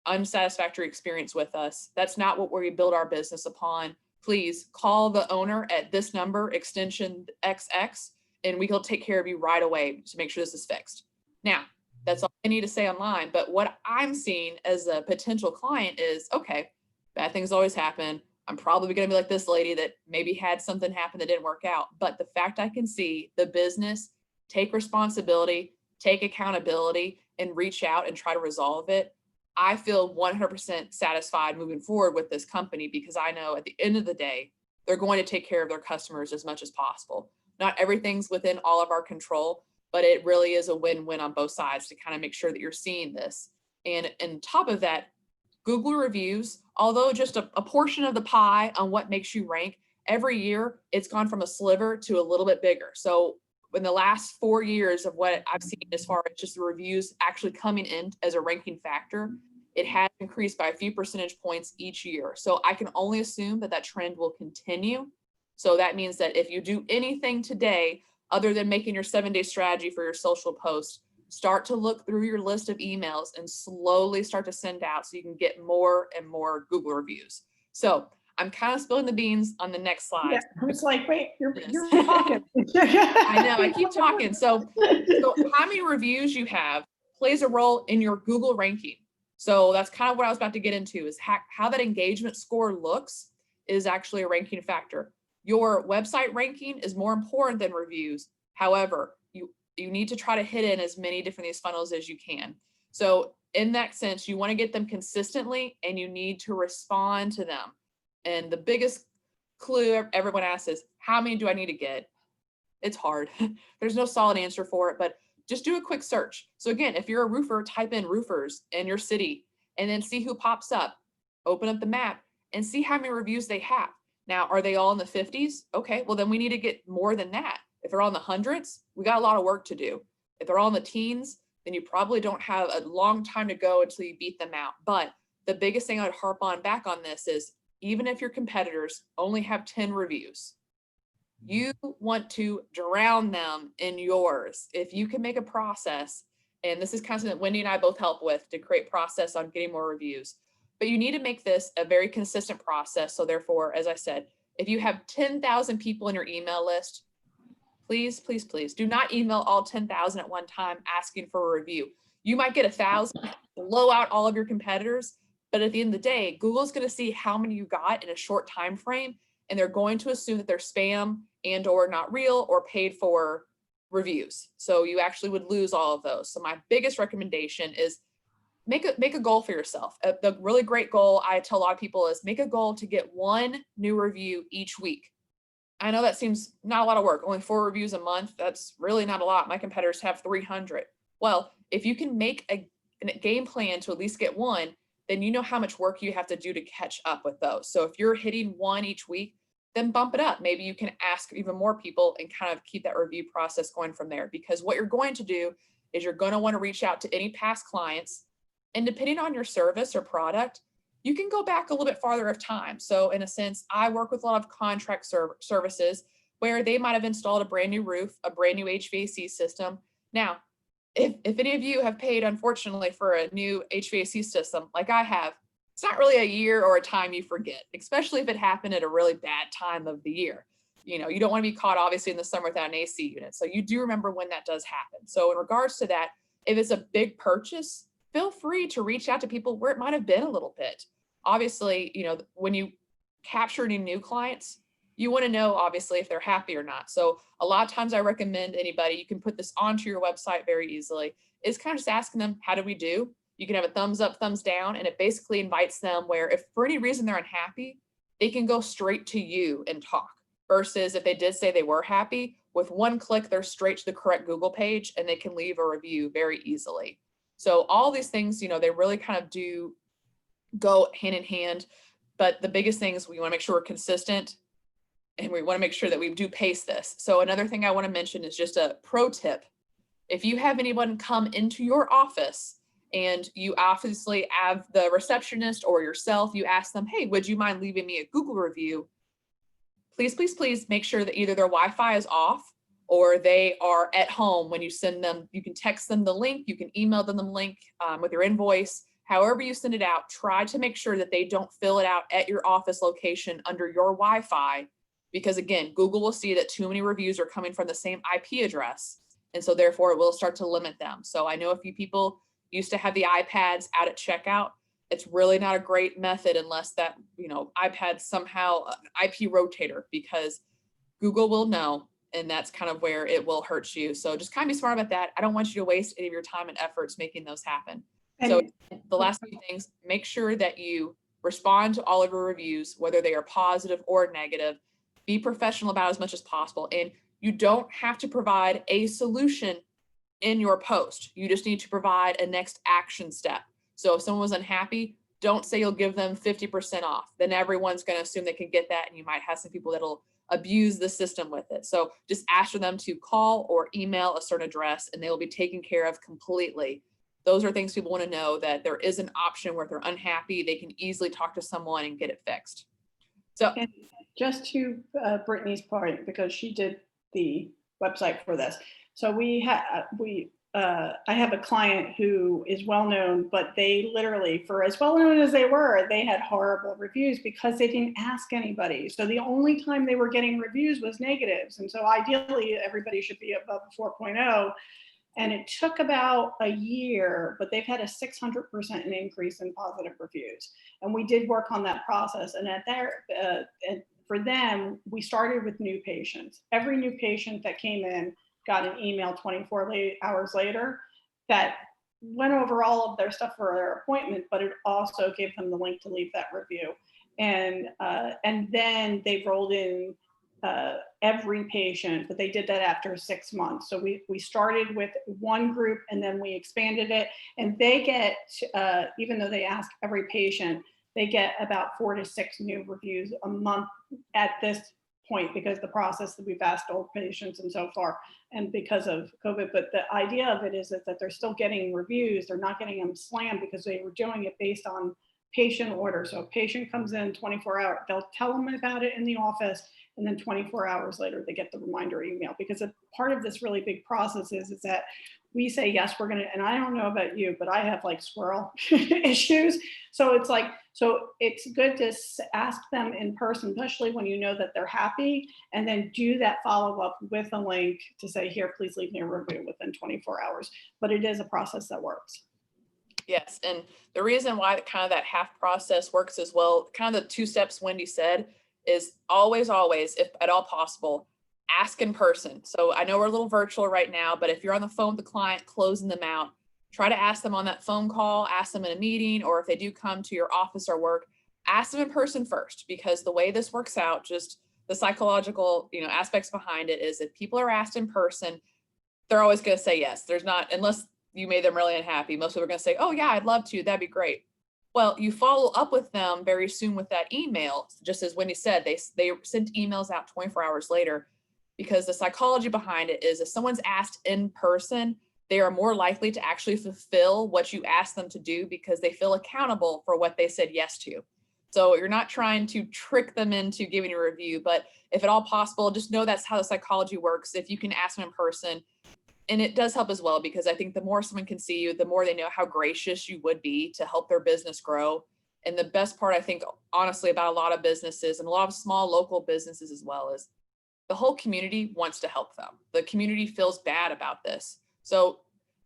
unsatisfactory experience with us. That's not what we build our business upon. Please call the owner at this number, extension XX, and we'll take care of you right away to make sure this is fixed." Now, that's all I need to say online. But what I'm seeing as a potential client is, okay, bad things always happen. I'm probably going to be like this lady that maybe had something happen that didn't work out. But the fact I can see the business take responsibility, take accountability, and reach out and try to resolve it, I feel 100% satisfied moving forward with this company, because I know at the end of the day, they're going to take care of their customers as much as possible. Not everything's within all of our control, but it really is a win-win on both sides to kind of make sure that you're seeing this. And on top of that, Google reviews, although just a portion of the pie on what makes you rank, every year it's gone from a sliver to a little bit bigger. So in the last 4 years of what I've seen as far as just the reviews actually coming in as a ranking factor, it has increased by a few percentage points each year. So I can only assume that trend will continue. So that means that if you do anything today, other than making your 7-day strategy for your social post, start to look through your list of emails and slowly start to send out so you can get more and more Google reviews. So I'm kind of spilling the beans on the next slide. Yeah, I was like, wait, you're talking. I know, I keep talking. So how many reviews you have plays a role in your Google ranking. So that's kind of what I was about to get into, is how that engagement score looks is actually a ranking factor. Your website ranking is more important than reviews. However, you need to try to hit in as many different these funnels as you can. So in that sense, you want to get them consistently and you need to respond to them. And the biggest clue everyone asks is, how many do I need to get? It's hard. There's no solid answer for it, but just do a quick search. So again, if you're a roofer, type in roofers in your city and then see who pops up. Open up the map and see how many reviews they have. Now, are they all in the 50s? Okay, well then we need to get more than that. If they're all in the hundreds, we got a lot of work to do. If they're all in the teens, then you probably don't have a long time to go until you beat them out. But the biggest thing I'd harp on back on this is, even if your competitors only have 10 reviews, you want to drown them in yours. If you can make a process, and this is kind of something that Wendy and I both help with to create process on getting more reviews, but you need to make this a very consistent process. So therefore, as I said, if you have 10,000 people in your email list, please, please, please do not email all 10,000 at one time asking for a review. You might get 1,000, blow out all of your competitors, but at the end of the day, Google's going to see how many you got in a short time frame, and they're going to assume that they're spam and or not real or paid for reviews. So you actually would lose all of those. So my biggest recommendation is make a goal for yourself. The really great goal I tell a lot of people is make a goal to get 1 new review each week. I know that seems not a lot of work, only 4 reviews a month. That's really not a lot. My competitors have 300. Well, if you can make a game plan to at least get 1, then you know how much work you have to do to catch up with those. So if you're hitting 1 each week, then bump it up. Maybe you can ask even more people and kind of keep that review process going from there. Because what you're going to do is you're going to want to reach out to any past clients. And depending on your service or product, you can go back a little bit farther of time. So in a sense, I work with a lot of contract services where they might have installed a brand new roof, a brand new HVAC system. Now, if any of you have paid, unfortunately, for a new HVAC system like I have, it's not really a year or a time you forget, especially if it happened at a really bad time of the year. You know, you don't want to be caught obviously in the summer without an AC unit. So you do remember when that does happen. So in regards to that, if it's a big purchase, feel free to reach out to people where it might have been a little bit. Obviously, you know, when you capture any new clients, you want to know obviously if they're happy or not. So a lot of times I recommend anybody, you can put this onto your website very easily, is kind of just asking them, how do we do? You can have a thumbs up, thumbs down, and it basically invites them where if for any reason they're unhappy, they can go straight to you and talk. Versus if they did say they were happy, with one click, they're straight to the correct Google page and they can leave a review very easily. So all these things, you know, they really kind of do go hand in hand. But the biggest thing is we want to make sure we're consistent and we want to make sure that we do pace this. So another thing I want to mention is just a pro tip. If you have anyone come into your office and you obviously have the receptionist or yourself, you ask them, hey, would you mind leaving me a Google review? Please, please, please make sure that either their Wi-Fi is off or they are at home when you send them. You can text them the link, you can email them the link with your invoice. However you send it out, try to make sure that they don't fill it out at your office location under your Wi-Fi, because again, Google will see that too many reviews are coming from the same IP address. And so therefore it will start to limit them. So I know a few people used to have the iPads out at checkout. It's really not a great method unless that, you know, iPad somehow IP rotator, because Google will know, and that's kind of where it will hurt you. So just kind of be smart about that. I don't want you to waste any of your time and efforts making those happen. So the last few things, make sure that you respond to all of your reviews, whether they are positive or negative. Be professional about as much as possible. And you don't have to provide a solution in your post. You just need to provide a next action step. So if someone was unhappy, don't say you'll give them 50% off. Then everyone's going to assume they can get that. And you might have some people that'll abuse the system with it. So just ask for them to call or email a certain address and they will be taken care of completely. Those are things people want to know, that there is an option where if they're unhappy, they can easily talk to someone and get it fixed. So and just to Brittany's point, because she did the website for this. So I have a client who is well known, but they literally, for as well known as they were, they had horrible reviews because they didn't ask anybody. So the only time they were getting reviews was negatives. And so ideally everybody should be above 4.0. And it took about a year, but they've had a 600% increase in positive reviews. And we did work on that process. And for them, we started with new patients. Every new patient that came in got an email 24 hours later that went over all of their stuff for their appointment, but it also gave them the link to leave that review. And then they rolled in every patient, but they did that after 6 months. So we started with one group and then we expanded it, and they get, even though they ask every patient, they get about 4 to 6 new reviews a month at this point, because the process that we've asked old patients and so far, and because of COVID. But the idea of it is that they're still getting reviews. They're not getting them slammed because they were doing it based on patient order. So a patient comes in 24 hours, they'll tell them about it in the office, and then 24 hours later, they get the reminder email. Because a part of this really big process is that we say, yes, we're going to, and I don't know about you, but I have like squirrel issues. So it's like, so it's good to ask them in person, especially when you know that they're happy, and then do that follow up with a link to say, here, please leave me a review within 24 hours. But it is a process that works. Yes, and the reason why kind of that half process works as well, kind of the 2 steps Wendy said, is always, if at all possible, ask in person. So I know we're a little virtual right now, but if you're on the phone with the client, closing them out, try to ask them on that phone call, ask them in a meeting, or if they do come to your office or work, ask them in person first, because the way this works out, just the psychological, you know, aspects behind it is if people are asked in person, they're always going to say yes. There's not, unless you made them really unhappy, most people are going to say, oh yeah, I'd love to, that'd be great. Well, you follow up with them very soon with that email. Just as Wendy said, they sent emails out 24 hours later, because the psychology behind it is if someone's asked in person, they are more likely to actually fulfill what you asked them to do because they feel accountable for what they said yes to. So you're not trying to trick them into giving you a review, but if at all possible, just know that's how the psychology works. If you can ask them in person, And it does help as well, because I think the more someone can see you, the more they know how gracious you would be to help their business grow. And the best part, I think, honestly, about a lot of businesses and a lot of small local businesses as well, is the whole community wants to help them. The community feels bad about this. So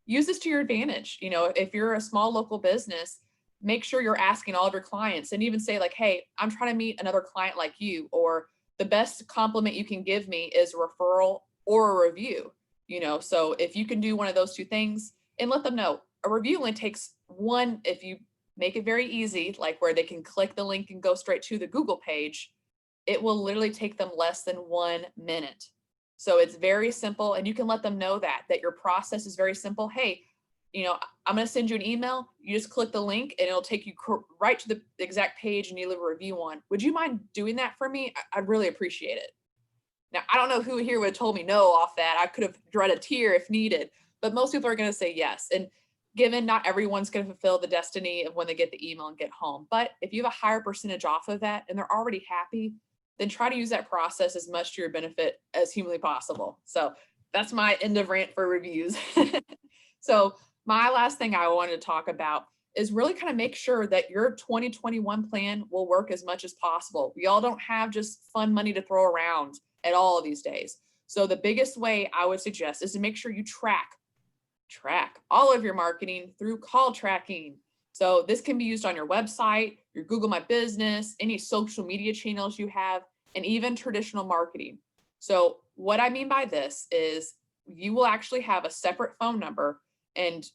use this to your advantage. You know, if you're a small local business, make sure you're asking all of your clients, and even say like, hey, I'm trying to meet another client like you, or the best compliment you can give me is a referral or a review. You know, so if you can do one of those two things, and let them know, a review only takes one, if you make it very easy, like where they can click the link and go straight to the Google page, it will literally take them less than 1 minute. So it's very simple, and you can let them know that your process is very simple. Hey, you know, I'm going to send you an email. You just click the link and it'll take you right to the exact page and you leave a review on. Would you mind doing that for me? I'd really appreciate it. Now, I don't know who here would have told me no off that. I could have dried a tear if needed, but most people are going to say yes. And given not everyone's going to fulfill the destiny of when they get the email and get home, but if you have a higher percentage off of that and they're already happy, then try to use that process as much to your benefit as humanly possible. So that's my end of rant for reviews. So my last thing I wanted to talk about is really kind of make sure that your 2021 plan will work as much as possible. We all don't have just fun money to throw around at all these days. So the biggest way I would suggest is to make sure you track all of your marketing through call tracking. So this can be used on your website, your Google My Business, any social media channels you have, and even traditional marketing. So what I mean by this is you will actually have a separate phone number, and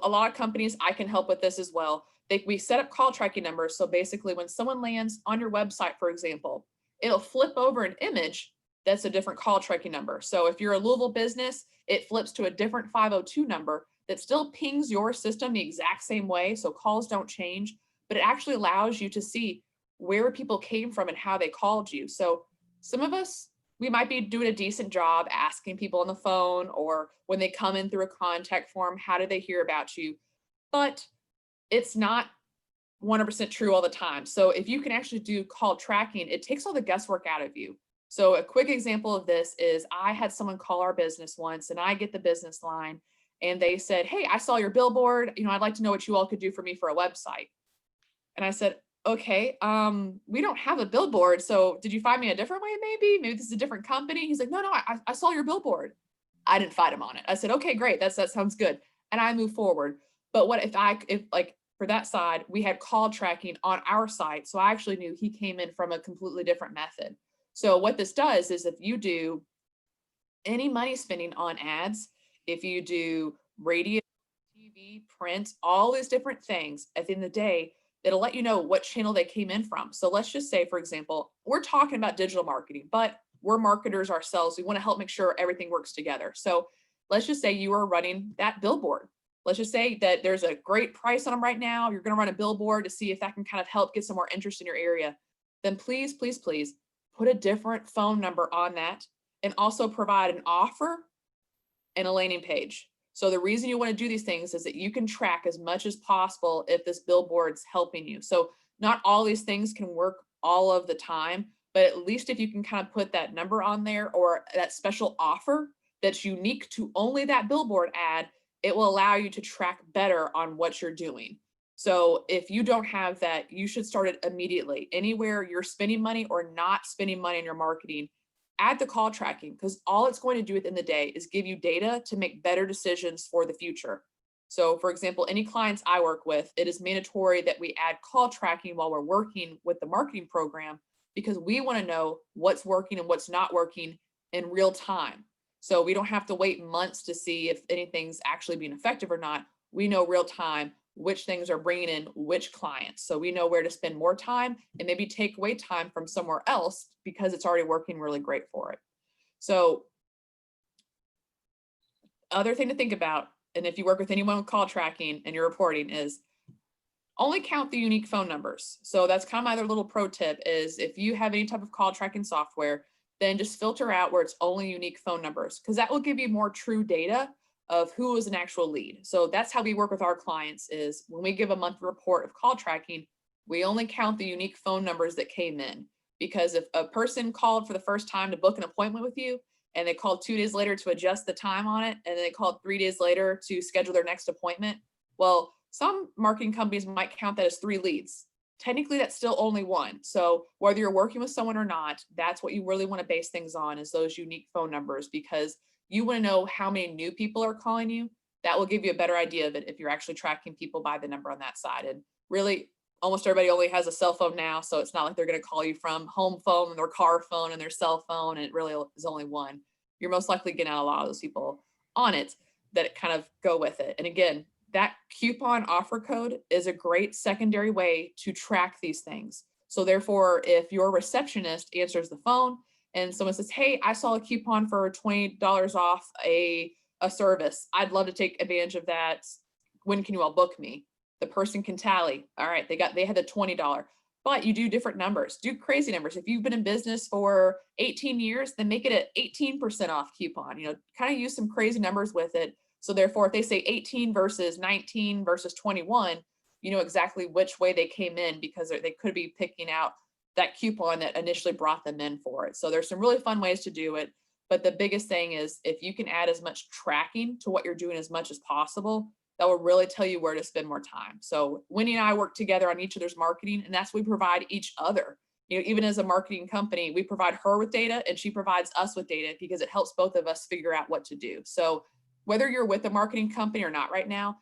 a lot of companies, I can help with this as well. We set up call tracking numbers. So basically when someone lands on your website, for example, it'll flip over an image that's a different call tracking number. So if you're a Louisville business, it flips to a different 502 number that still pings your system the exact same way. So calls don't change, but it actually allows you to see where people came from and how they called you. So some of us, we might be doing a decent job asking people on the phone, or when they come in through a contact form, how did they hear about you? But it's not 100% true all the time. So if you can actually do call tracking, it takes all the guesswork out of you. So a quick example of this is I had someone call our business once, and I get the business line and they said, hey, I saw your billboard. You know, I'd like to know what you all could do for me for a website. And I said, okay, we don't have a billboard. So did you find me a different way? Maybe this is a different company. He's like, no, I saw your billboard. I didn't fight him on it. I said, okay, great. That sounds good. And I moved forward. But what if like for that side, we had call tracking on our site. So I actually knew he came in from a completely different method. So what this does is if you do any money spending on ads, if you do radio, TV, print, all these different things, at the end of the day, it'll let you know what channel they came in from. So let's just say, for example, we're talking about digital marketing, but we're marketers ourselves. We want to help make sure everything works together. So let's just say you are running that billboard. Let's just say that there's a great price on them right now. You're going to run a billboard to see if that can kind of help get some more interest in your area. Then please, please, please put a different phone number on that, and also provide an offer and a landing page. So the reason you want to do these things is that you can track as much as possible if this billboard's helping you. So not all these things can work all of the time, but at least if you can kind of put that number on there, or that special offer that's unique to only that billboard ad, it will allow you to track better on what you're doing. So if you don't have that, you should start it immediately. Anywhere you're spending money or not spending money on your marketing, add the call tracking, because all it's going to do at the end of the day is give you data to make better decisions for the future. So for example, any clients I work with, it is mandatory that we add call tracking while we're working with the marketing program, because we want to know what's working and what's not working in real time. So we don't have to wait months to see if anything's actually being effective or not. We know real time which things are bringing in which clients. So we know where to spend more time and maybe take away time from somewhere else because it's already working really great for it. So other thing to think about, and if you work with anyone with call tracking and you're reporting, is only count the unique phone numbers. So that's kind of my other little pro tip is if you have any type of call tracking software, then just filter out where it's only unique phone numbers, because that will give you more true data of who is an actual lead. So that's how we work with our clients is when we give a monthly report of call tracking, we only count the unique phone numbers that came in, because if a person called for the first time to book an appointment with you, and they called 2 days later to adjust the time on it, and then they called 3 days later to schedule their next appointment. Well, some marketing companies might count that as 3 leads. Technically, that's still only 1. So whether you're working with someone or not, that's what you really want to base things on, is those unique phone numbers, because you want to know how many new people are calling you. That will give you a better idea of it if you're actually tracking people by the number on that side. And really, almost everybody only has a cell phone now, so it's not like they're going to call you from home phone and their car phone and their cell phone, and it really is only 1. You're most likely getting out a lot of those people on it that kind of go with it. And again, that coupon offer code is a great secondary way to track these things. So therefore, if your receptionist answers the phone and someone says, hey, I saw a coupon for $20 off a service, I'd love to take advantage of that. When can you all book me? The person can tally. All right, they had the $20, but you do different numbers, do crazy numbers. If you've been in business for 18 years, then make it an 18% off coupon, kind of use some crazy numbers with it. So therefore, if they say 18 versus 19 versus 21, you know exactly which way they came in, because they could be picking out that coupon that initially brought them in for it. So there's some really fun ways to do it. But the biggest thing is, if you can add as much tracking to what you're doing as much as possible, that will really tell you where to spend more time. So Wendy and I work together on each other's marketing, and that's what we provide each other. Even as a marketing company, we provide her with data and she provides us with data, because it helps both of us figure out what to do. So whether you're with a marketing company or not right now,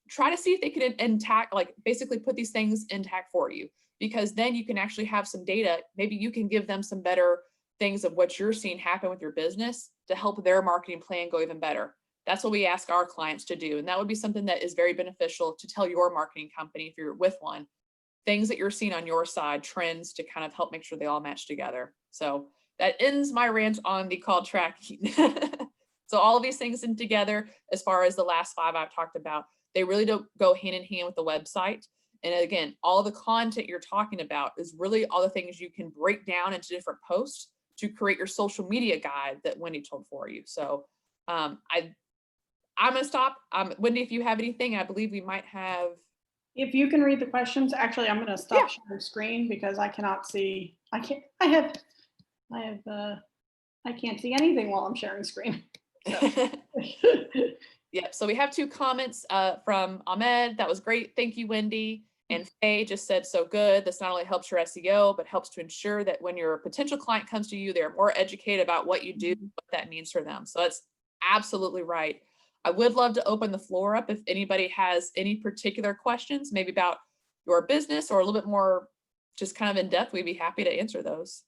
try to see if they can intact, like basically put these things intact for you, because then you can actually have some data. Maybe you can give them some better things of what you're seeing happen with your business to help their marketing plan go even better. That's what we ask our clients to do. And that would be something that is very beneficial to tell your marketing company, if you're with one, things that you're seeing on your side, trends to kind of help make sure they all match together. So that ends my rant on the call tracking. So all of these things in together, as far as the last 5 I've talked about, they really don't go hand in hand with the website. And again, all the content you're talking about is really all the things you can break down into different posts to create your social media guide that Wendy told for you. So I'm going to stop. Wendy, if you have anything, I believe we might have. If you can read the questions, actually, I'm going to stop sharing screen because I cannot see. I can't see anything while I'm sharing screen. So. Yep. So we have 2 comments from Ahmed. That was great. Thank you, Wendy. And Faye just said, so good. This not only helps your SEO, but helps to ensure that when your potential client comes to you, they're more educated about what you do, what that means for them. So that's absolutely right. I would love to open the floor up if anybody has any particular questions, maybe about your business or a little bit more just kind of in depth. We'd be happy to answer those.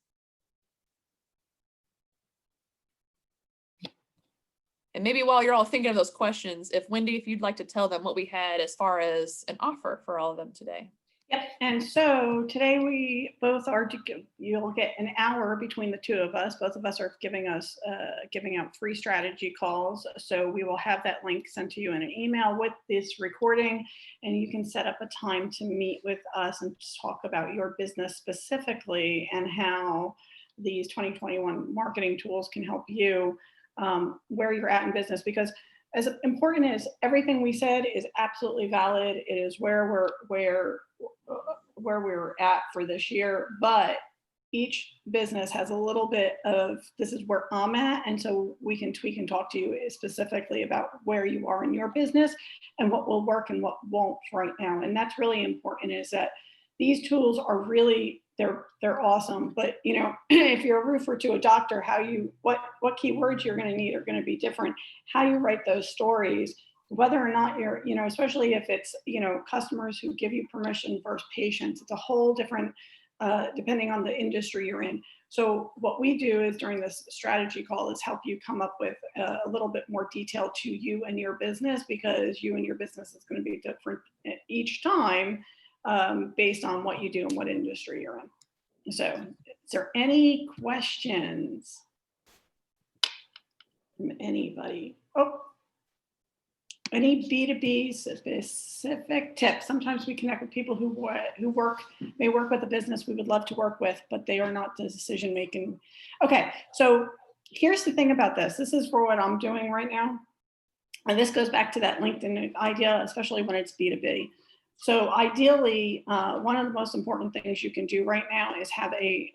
And maybe while you're all thinking of those questions, if Wendy, if you'd like to tell them what we had as far as an offer for all of them today. Yep. And so today we both are you'll get an hour between the 2 of us. Both of us are giving out free strategy calls. So we will have that link sent to you in an email with this recording, and you can set up a time to meet with us and talk about your business specifically and how these 2021 marketing tools can help you where you're at in business. Because as important as everything we said is absolutely valid, it is where we're at for this year, but each business has a little bit of, this is where I'm at, and so we can tweak and talk to you specifically about where you are in your business and what will work and what won't right now. And that's really important, is that these tools are really, they're awesome, but if you're a roofer to a doctor, what keywords you're going to need are going to be different. How you write those stories, whether or not you're, especially if it's, customers who give you permission versus patients, it's a whole different, depending on the industry you're in. So what we do is during this strategy call is help you come up with a little bit more detail to you and your business, because you and your business is going to be different each time. Based on what you do and what industry you're in. So is there any questions from anybody? Oh, any B2B specific tips? Sometimes we connect with people who may work with a business we would love to work with, but they are not the decision making. Okay, so here's the thing about this. This is for what I'm doing right now. And this goes back to that LinkedIn idea, especially when it's B2B. So ideally, one of the most important things you can do right now is have a,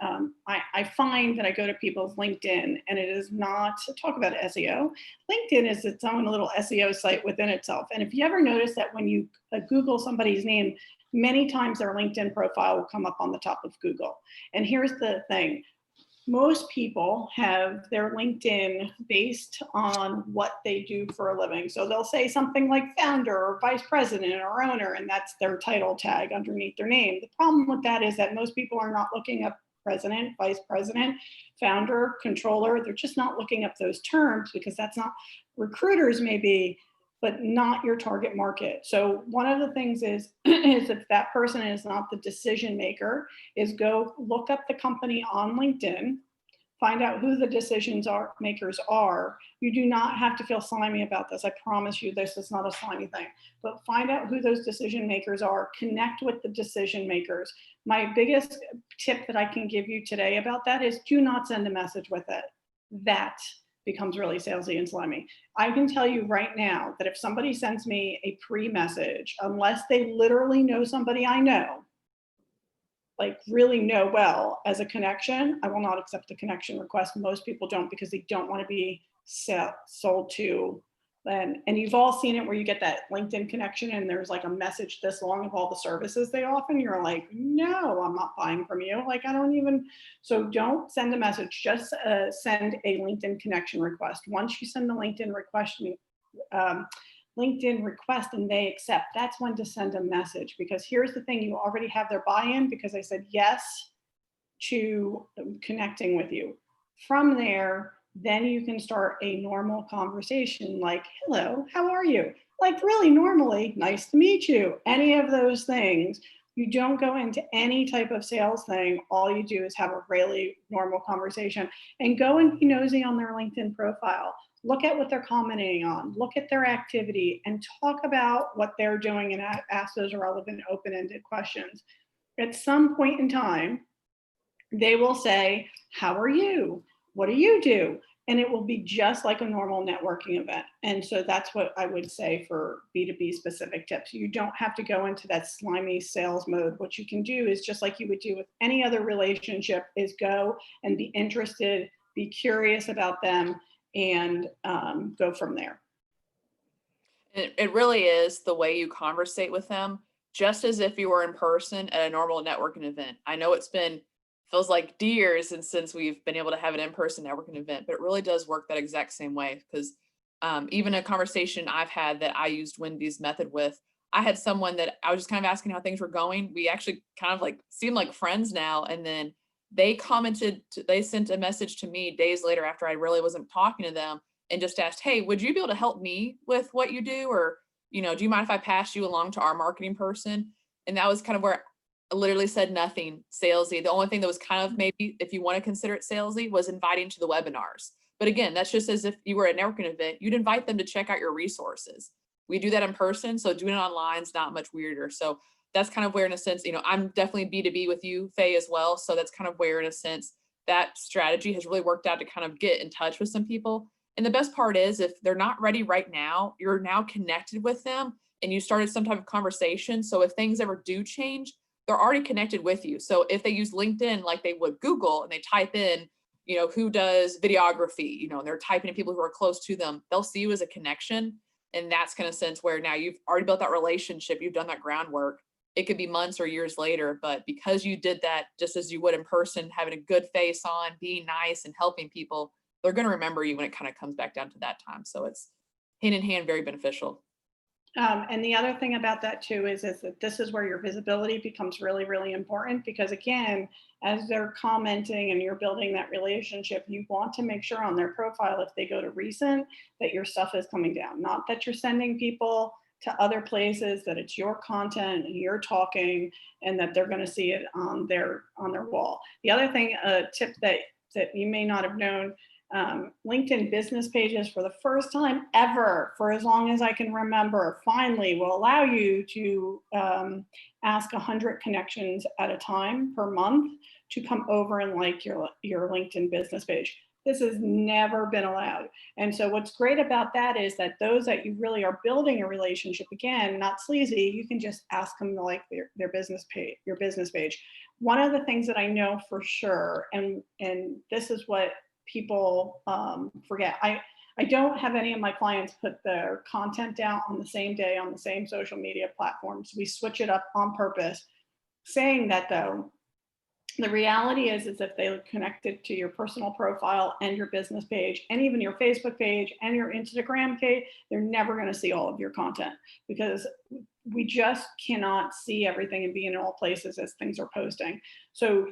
I find that I go to people's LinkedIn, and it is not, talk about SEO. LinkedIn is its own little SEO site within itself. And if you ever notice that when you Google somebody's name, many times their LinkedIn profile will come up on the top of Google. And here's the thing. Most people have their LinkedIn based on what they do for a living. So they'll say something like founder or vice president or owner, and that's their title tag underneath their name. The problem with that is that most people are not looking up president, vice president, founder, controller. They're just not looking up those terms because that's not, recruiters may be, but not your target market. So one of the things is if that person is not the decision maker, is go look up the company on LinkedIn, find out who the makers are. You do not have to feel slimy about this. I promise you, this is not a slimy thing, but find out who those decision makers are, connect with the decision makers. My biggest tip that I can give you today about that is do not send a message with it. That becomes really salesy and slimy. I can tell you right now that if somebody sends me a pre-message, unless they literally know somebody I know, like really know well as a connection, I will not accept a connection request. Most people don't because they don't want to be sold to. And you've all seen it where you get that LinkedIn connection and there's like a message this long of all the services they offer. You're like, no, I'm not buying from you. Like, I don't even, so don't send a message, just send a LinkedIn connection request. Once you send the LinkedIn request and they accept, that's when to send a message. Because here's the thing, you already have their buy-in because I said yes to connecting with you. From there, then you can start a normal conversation like, hello, how are you? Like really normally, nice to meet you. Any of those things. You don't go into any type of sales thing. All you do is have a really normal conversation and go and be nosy on their LinkedIn profile. Look at what they're commenting on, look at their activity, and talk about what they're doing and ask those relevant open-ended questions. At some point in time, they will say, how are you? What do you do? And it will be just like a normal networking event. And so that's what I would say for B2B specific tips. You don't have to go into that slimy sales mode. What you can do is just like you would do with any other relationship, is go and be interested, be curious about them, and go from there. It really is the way you conversate with them, just as if you were in person at a normal networking event. I know feels like years since we've been able to have an in-person networking event, but it really does work that exact same way. Because even a conversation I've had that I used Wendy's method with, I had someone that I was just kind of asking how things were going. We actually kind of like seem like friends now. And then they they sent a message to me days later after I really wasn't talking to them and just asked, hey, would you be able to help me with what you do? Or, do you mind if I pass you along to our marketing person? And that was kind of where I literally said nothing salesy. The only thing that was kind of maybe, if you want to consider it salesy, was inviting to the webinars. But again, that's just as if you were at a networking event, you'd invite them to check out your resources. We do that in person, so doing it online is not much weirder. So that's kind of where, in a sense, I'm definitely B2B with you, Faye, as well. So that's kind of where, in a sense, that strategy has really worked out to kind of get in touch with some people. And the best part is, if they're not ready right now, you're now connected with them and you started some type of conversation. So if things ever do change, they're already connected with you. So if they use LinkedIn like they would Google and they type in, who does videography, they're typing in people who are close to them, they'll see you as a connection. And that's kind of sense where now you've already built that relationship, you've done that groundwork. It could be months or years later, but because you did that just as you would in person, having a good face on, being nice and helping people, they're going to remember you when it kind of comes back down to that time. So it's hand in hand, very beneficial. And the other thing about that too is that this is where your visibility becomes really, really important, because again, as they're commenting and you're building that relationship, you want to make sure on their profile, if they go to recent, that your stuff is coming down, not that you're sending people to other places, that it's your content and you're talking and that they're going to see it on their wall. The other thing, a tip that you may not have known, LinkedIn business pages, for the first time ever, for as long as I can remember, finally will allow you to ask 100 connections at a time per month to come over and like your LinkedIn business page. This has never been allowed. And so what's great about that is that those that you really are building a relationship, again, not sleazy, you can just ask them to like their business page, your business page. One of the things that I know for sure, and this is what people forget. I don't have any of my clients put their content out on the same day on the same social media platforms. We switch it up on purpose. Saying that though, the reality is if they connected to your personal profile and your business page and even your Facebook page and your Instagram page, they're never going to see all of your content because we just cannot see everything and be in all places as things are posting. So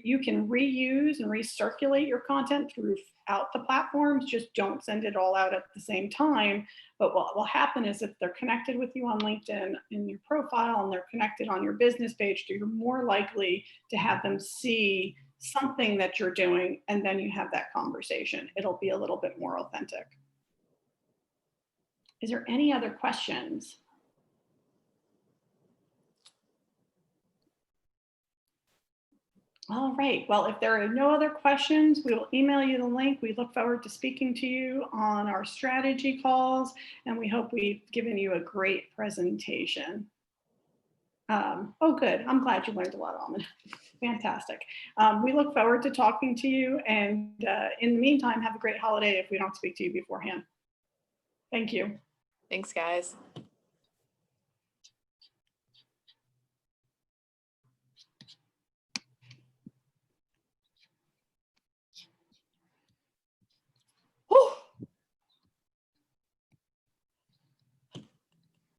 you can reuse and recirculate your content throughout the platforms, just don't send it all out at the same time. But what will happen is if they're connected with you on LinkedIn in your profile and they're connected on your business page, you're more likely to have them see something that you're doing, and then you have that conversation. It'll be a little bit more authentic. Is there any other questions? All right, well, if there are no other questions, we will email you the link. We look forward to speaking to you on our strategy calls, and we hope we've given you a great presentation. Oh, good. I'm glad you learned a lot, Almond. Fantastic. We look forward to talking to you, and in the meantime, have a great holiday if we don't speak to you beforehand. Thank you. Thanks, guys.